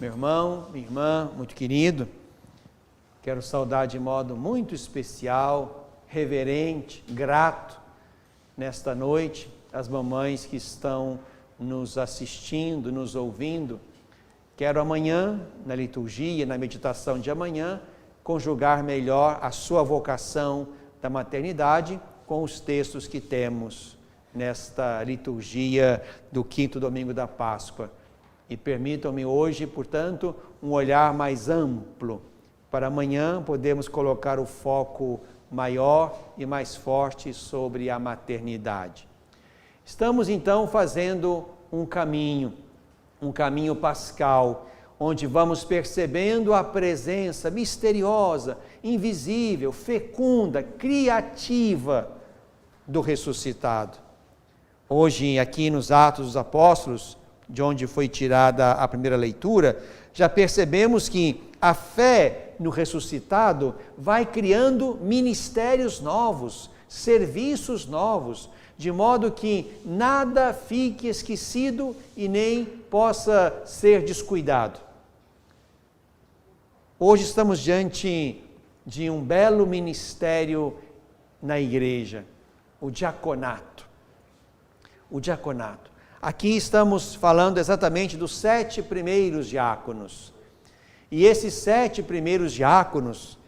meu irmão, minha irmã, muito querido. Quero saudar de modo muito especial, reverente, grato, nesta noite, as mamães que estão nos assistindo, nos ouvindo. Quero amanhã, na liturgia, na meditação de amanhã, conjugar melhor a sua vocação da maternidade com os textos que temos nesta liturgia do quinto domingo da Páscoa. E permitam-me hoje, portanto, um olhar mais amplo. Para amanhã podemos colocar o foco maior e mais forte sobre a maternidade. Estamos então fazendo um caminho pascal, onde vamos percebendo a presença misteriosa, invisível, fecunda, criativa do ressuscitado. Hoje, aqui nos Atos dos Apóstolos, de onde foi tirada a primeira leitura, já percebemos que a fé no ressuscitado vai criando ministérios novos, serviços novos, de modo que nada fique esquecido e nem possa ser descuidado. Hoje estamos diante de um belo ministério na igreja, o diaconato. O diaconato. Aqui estamos falando exatamente dos 7 primeiros diáconos. E esses 7 primeiros diáconos,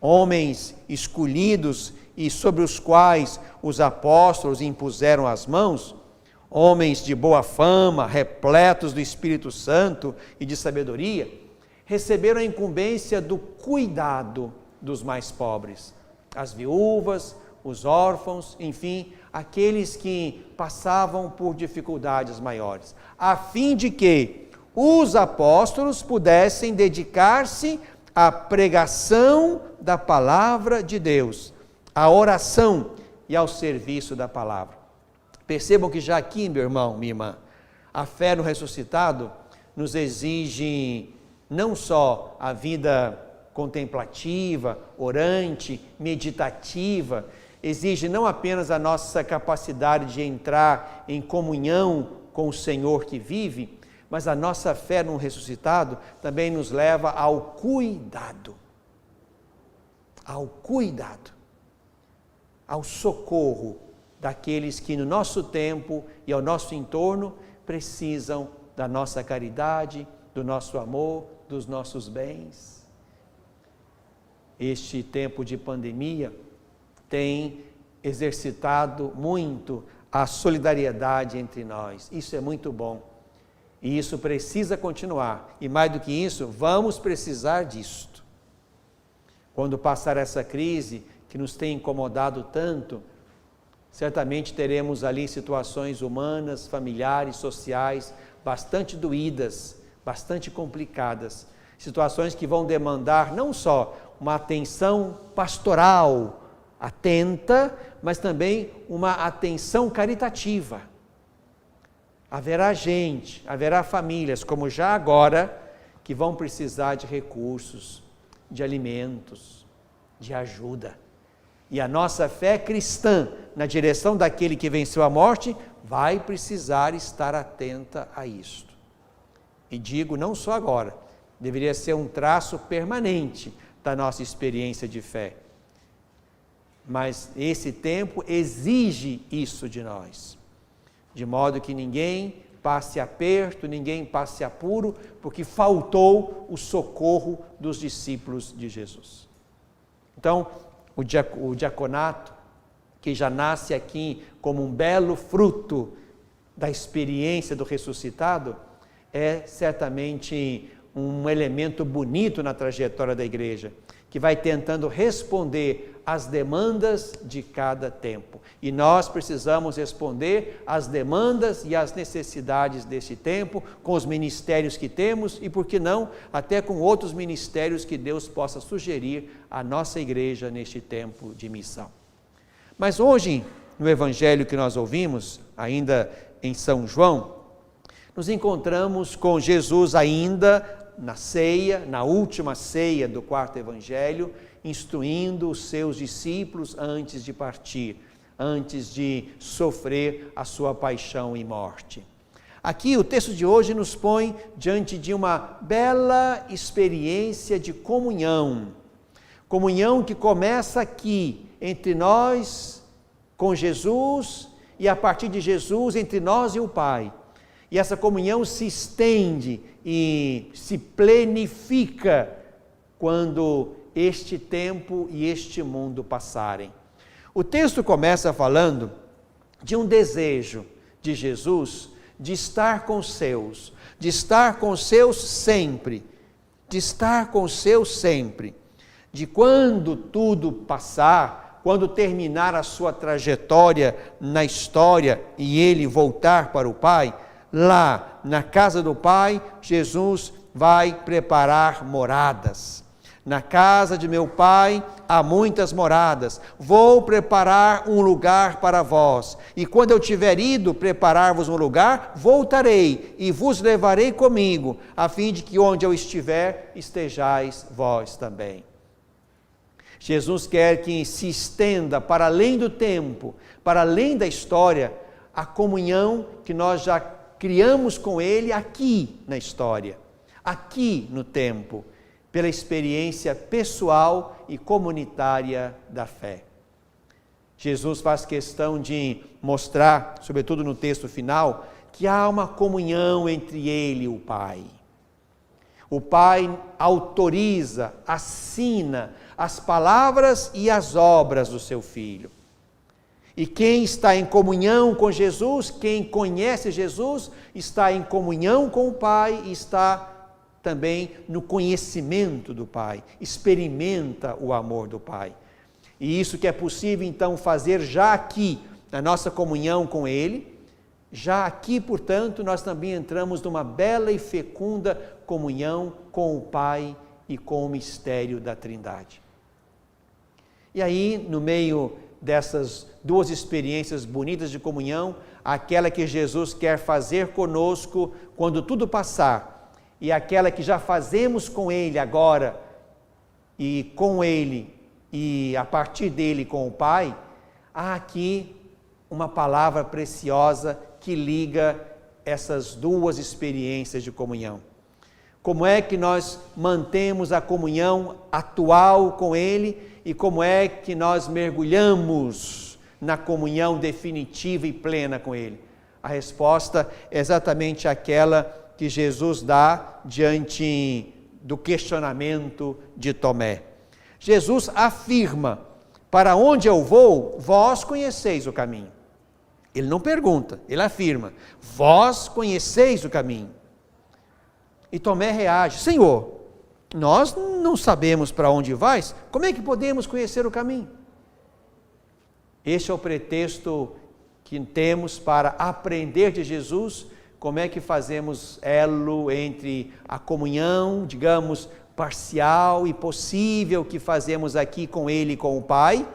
homens escolhidos e sobre os quais os apóstolos impuseram as mãos, homens de boa fama, repletos do Espírito Santo e de sabedoria, receberam a incumbência do cuidado dos mais pobres, as viúvas, os órfãos, enfim, aqueles que passavam por dificuldades maiores, a fim de que os apóstolos pudessem dedicar-se à pregação da palavra de Deus, à oração e ao serviço da palavra. Percebam que já aqui, meu irmão, minha irmã, a fé no ressuscitado nos exige não só a vida contemplativa, orante, meditativa, exige não apenas a nossa capacidade de entrar em comunhão com o Senhor que vive, mas a nossa fé no ressuscitado também nos leva ao cuidado, ao socorro daqueles que no nosso tempo e ao nosso entorno precisam da nossa caridade, do nosso amor, dos nossos bens. Este tempo de pandemia tem exercitado muito a solidariedade entre nós. Isso é muito bom. E isso precisa continuar. E mais do que isso, vamos precisar disto. Quando passar essa crise que nos tem incomodado tanto, certamente teremos ali situações humanas, familiares, sociais, bastante doídas, bastante complicadas. Situações que vão demandar não só uma atenção pastoral atenta, mas também uma atenção caritativa. Haverá gente, haverá famílias, como já agora, que vão precisar de recursos, de alimentos, de ajuda. E a nossa fé cristã, na direção daquele que venceu a morte, vai precisar estar atenta a isto. E digo não só agora, deveria ser um traço permanente da nossa experiência de fé. Mas esse tempo exige isso de nós, de modo que ninguém passe aperto, ninguém passe apuro, porque faltou o socorro dos discípulos de Jesus. Então, o diaconato, que já nasce aqui como um belo fruto da experiência do ressuscitado, é certamente um elemento bonito na trajetória da igreja, que vai tentando responder às demandas de cada tempo. E nós precisamos responder às demandas e às necessidades desse tempo, com os ministérios que temos e, por que não, até com outros ministérios que Deus possa sugerir à nossa igreja neste tempo de missão. Mas hoje, no evangelho que nós ouvimos, ainda em São João, nos encontramos com Jesus ainda na ceia, na última ceia do quarto evangelho, instruindo os seus discípulos antes de partir, antes de sofrer a sua paixão e morte. Aqui o texto de hoje nos põe diante de uma bela experiência de comunhão. Comunhão que começa aqui, entre nós, com Jesus, e a partir de Jesus, entre nós e o Pai. E essa comunhão se estende e se plenifica quando este tempo e este mundo passarem. O texto começa falando de um desejo de Jesus de estar com os seus, de estar com os seus sempre, de estar com os seus sempre, de quando tudo passar, quando terminar a sua trajetória na história e ele voltar para o Pai, lá na casa do Pai, Jesus vai preparar moradas. Na casa de meu Pai há muitas moradas, vou preparar um lugar para vós, e quando eu tiver ido preparar-vos um lugar, voltarei e vos levarei comigo, a fim de que onde eu estiver, estejais vós também. Jesus quer que se estenda para além do tempo, para além da história, a comunhão que nós já criamos com Ele aqui na história, aqui no tempo, pela experiência pessoal e comunitária da fé. Jesus faz questão de mostrar, sobretudo no texto final, que há uma comunhão entre Ele e o Pai. O Pai autoriza, assina as palavras e as obras do seu Filho. E quem está em comunhão com Jesus, quem conhece Jesus, está em comunhão com o Pai e está também no conhecimento do Pai, experimenta o amor do Pai. E isso que é possível então fazer já aqui, na nossa comunhão com Ele, já aqui, portanto, nós também entramos numa bela e fecunda comunhão com o Pai e com o mistério da Trindade. E aí, no meio dessas duas experiências bonitas de comunhão, aquela que Jesus quer fazer conosco quando tudo passar, e aquela que já fazemos com Ele agora, e com Ele, e a partir dele com o Pai, há aqui uma palavra preciosa que liga essas duas experiências de comunhão. Como é que nós mantemos a comunhão atual com Ele e como é que nós mergulhamos na comunhão definitiva e plena com Ele? A resposta é exatamente aquela que Jesus dá diante do questionamento de Tomé. Jesus afirma: para onde eu vou, vós conheceis o caminho. Ele não pergunta, ele afirma: vós conheceis o caminho. E Tomé reage: Senhor, nós não sabemos para onde vais, como é que podemos conhecer o caminho? Este é o pretexto que temos para aprender de Jesus como é que fazemos elo entre a comunhão, digamos, parcial e possível que fazemos aqui com Ele e com o Pai,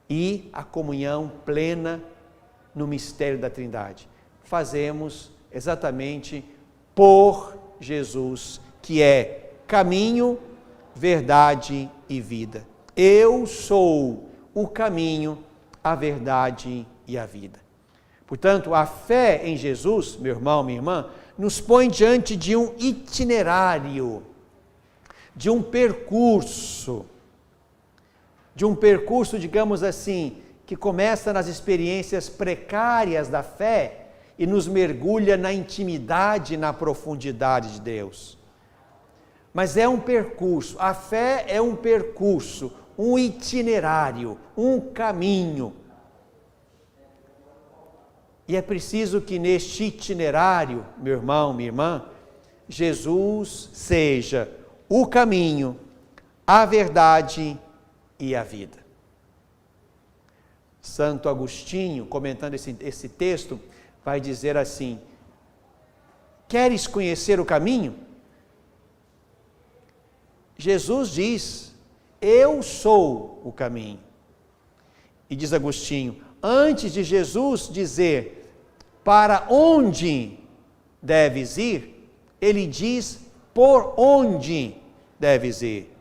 e a comunhão plena no mistério da Trindade. Fazemos exatamente por Jesus, que é caminho, verdade e vida. Eu sou o caminho, a verdade e a vida. Portanto, a fé em Jesus, meu irmão, minha irmã, nos põe diante de um itinerário, de um percurso, digamos assim, que começa nas experiências precárias da fé e nos mergulha na intimidade e na profundidade de Deus. Mas é um percurso, a fé é um percurso, um itinerário, um caminho. E é preciso que neste itinerário, meu irmão, minha irmã, Jesus seja o caminho, a verdade e a vida. Santo Agostinho, comentando esse texto, vai dizer assim: queres conhecer o caminho? Jesus diz: eu sou o caminho. E diz Agostinho, antes de Jesus dizer para onde deves ir, ele diz por onde deves ir.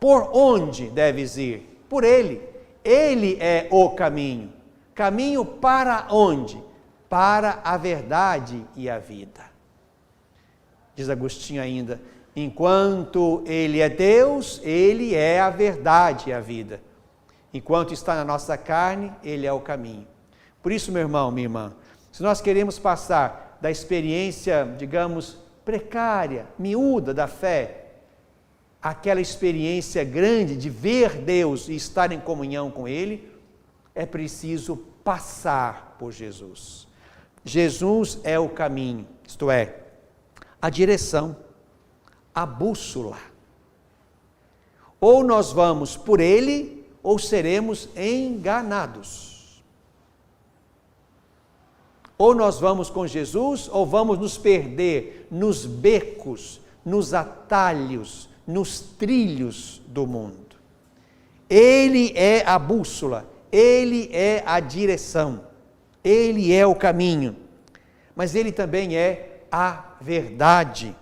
Por onde deves ir? Por Ele. Ele é o caminho. Caminho para onde? para a verdade e a vida. Diz Agostinho ainda, enquanto Ele é Deus, Ele é a verdade e a vida. Enquanto está na nossa carne, Ele é o caminho. Por isso, meu irmão, minha irmã, se nós queremos passar da experiência, digamos, precária, miúda da fé, aquela experiência grande de ver Deus e estar em comunhão com Ele, é preciso passar por Jesus. Jesus é o caminho, isto é, a direção, a bússola. Ou nós vamos por Ele, ou seremos enganados. Ou nós vamos com Jesus, ou vamos nos perder nos becos, nos atalhos, nos trilhos do mundo. Ele é a bússola, Ele é a direção, Ele é o caminho, mas Ele também é a verdade.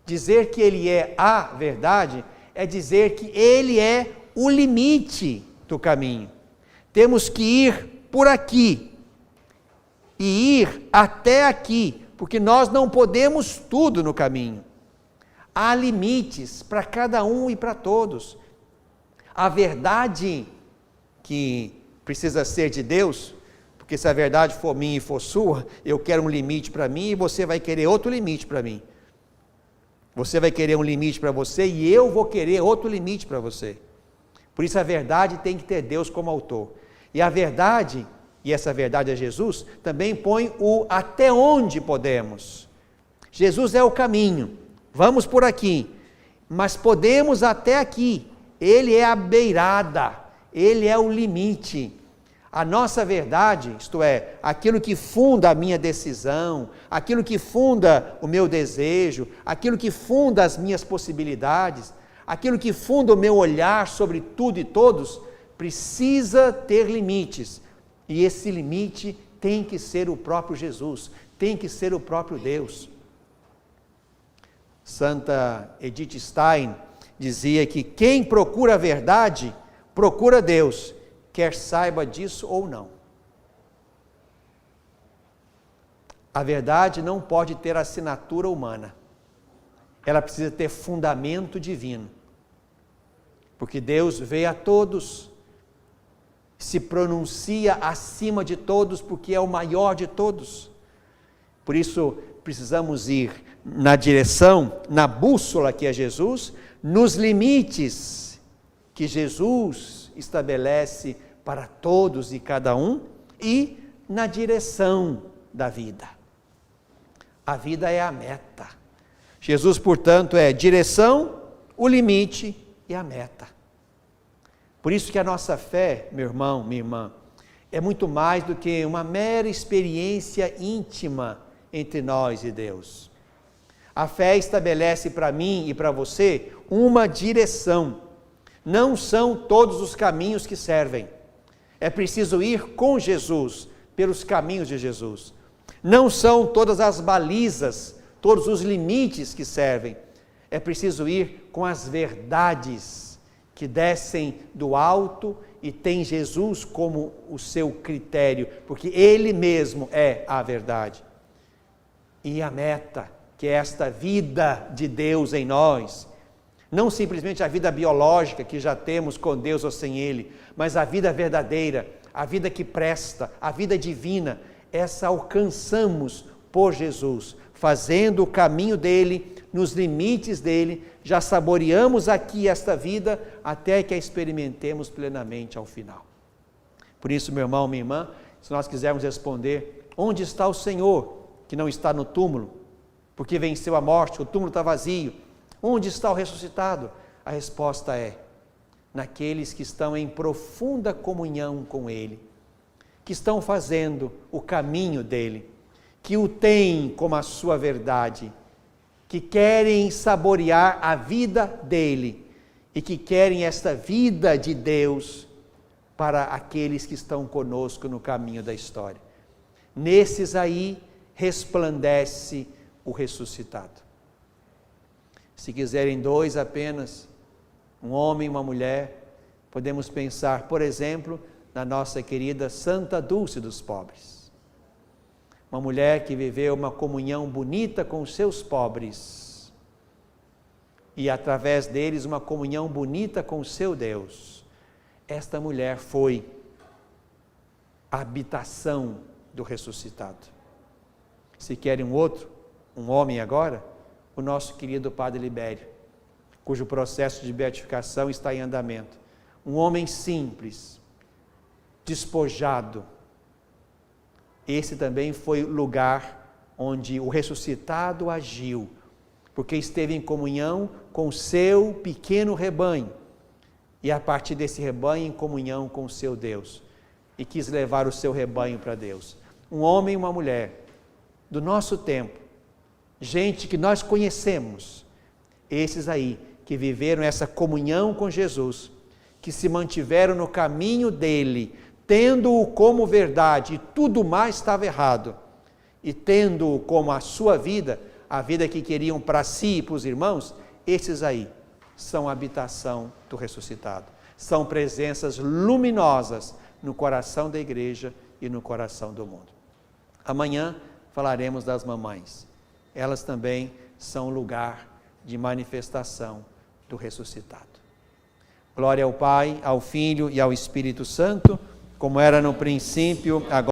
Dizer que Ele é a verdade é dizer que Ele é o limite do caminho. Temos que ir por aqui e ir até aqui, porque nós não podemos tudo no caminho. Há limites para cada um e para todos. A verdade que precisa ser de Deus, porque se a verdade for minha e for sua, eu quero um limite para mim e você vai querer outro limite para mim. Você vai querer um limite para você e eu vou querer outro limite para você. Por isso a verdade tem que ter Deus como autor. E a verdade, e essa verdade é Jesus, também põe o até onde podemos. Jesus é o caminho, vamos por aqui, mas podemos até aqui. Ele é a beirada, Ele é o limite. A nossa verdade, isto é, aquilo que funda a minha decisão, aquilo que funda o meu desejo, aquilo que funda as minhas possibilidades, aquilo que funda o meu olhar sobre tudo e todos, precisa ter limites. E esse limite tem que ser o próprio Jesus, tem que ser o próprio Deus. Santa Edith Stein dizia que quem procura a verdade, procura Deus, quer saiba disso ou não. A verdade não pode ter assinatura humana. Ela precisa ter fundamento divino. Porque Deus vê a todos, se pronuncia acima de todos, porque é o maior de todos. Por isso, precisamos ir na direção, na bússola que é Jesus, nos limites que Jesus estabelece para todos e cada um, e na direção da vida. A vida é a meta. Jesus, portanto, é direção, o limite e a meta. Por isso que a nossa fé, meu irmão, minha irmã, é muito mais do que uma mera experiência íntima entre nós e Deus. A fé estabelece para mim e para você uma direção. Não são todos os caminhos que servem. É preciso ir com Jesus, pelos caminhos de Jesus. Não são todas as balizas, todos os limites que servem. É preciso ir com as verdades que descem do alto e tem Jesus como o seu critério, porque Ele mesmo é a verdade. E a meta, que é esta vida de Deus em nós, não simplesmente a vida biológica que já temos com Deus ou sem Ele, mas a vida verdadeira, a vida que presta, a vida divina, essa alcançamos por Jesus, fazendo o caminho dEle, nos limites dEle, já saboreamos aqui esta vida, até que a experimentemos plenamente ao final. Por isso, meu irmão, minha irmã, se nós quisermos responder, onde está o Senhor, que não está no túmulo, porque venceu a morte, o túmulo está vazio, onde está o ressuscitado? A resposta é, naqueles que estão em profunda comunhão com Ele, que estão fazendo o caminho dEle, que o têm como a sua verdade, que querem saborear a vida dEle e que querem esta vida de Deus para aqueles que estão conosco no caminho da história. Nesses aí resplandece o ressuscitado. Se quiserem dois apenas, um homem e uma mulher, podemos pensar, por exemplo, na nossa querida Santa Dulce dos Pobres. uma mulher que viveu uma comunhão bonita com os seus pobres e através deles uma comunhão bonita com o seu Deus. Esta mulher foi a habitação do ressuscitado. Se querem um homem agora, o nosso querido Padre Libério, cujo processo de beatificação está em andamento. Um homem simples, despojado. Esse também foi o lugar onde o ressuscitado agiu, porque esteve em comunhão com o seu pequeno rebanho, e a partir desse rebanho em comunhão com o seu Deus, e quis levar o seu rebanho para Deus. Um homem e uma mulher do nosso tempo, gente que nós conhecemos, esses aí que viveram essa comunhão com Jesus, que se mantiveram no caminho dele, tendo-o como verdade, e tudo mais estava errado, e tendo-o como a sua vida, a vida que queriam para si e para os irmãos, esses aí são a habitação do ressuscitado. São presenças luminosas no coração da igreja e no coração do mundo. Amanhã falaremos das mamães. Elas também são lugar de manifestação do ressuscitado. Glória ao Pai, ao Filho e ao Espírito Santo, como era no princípio, agora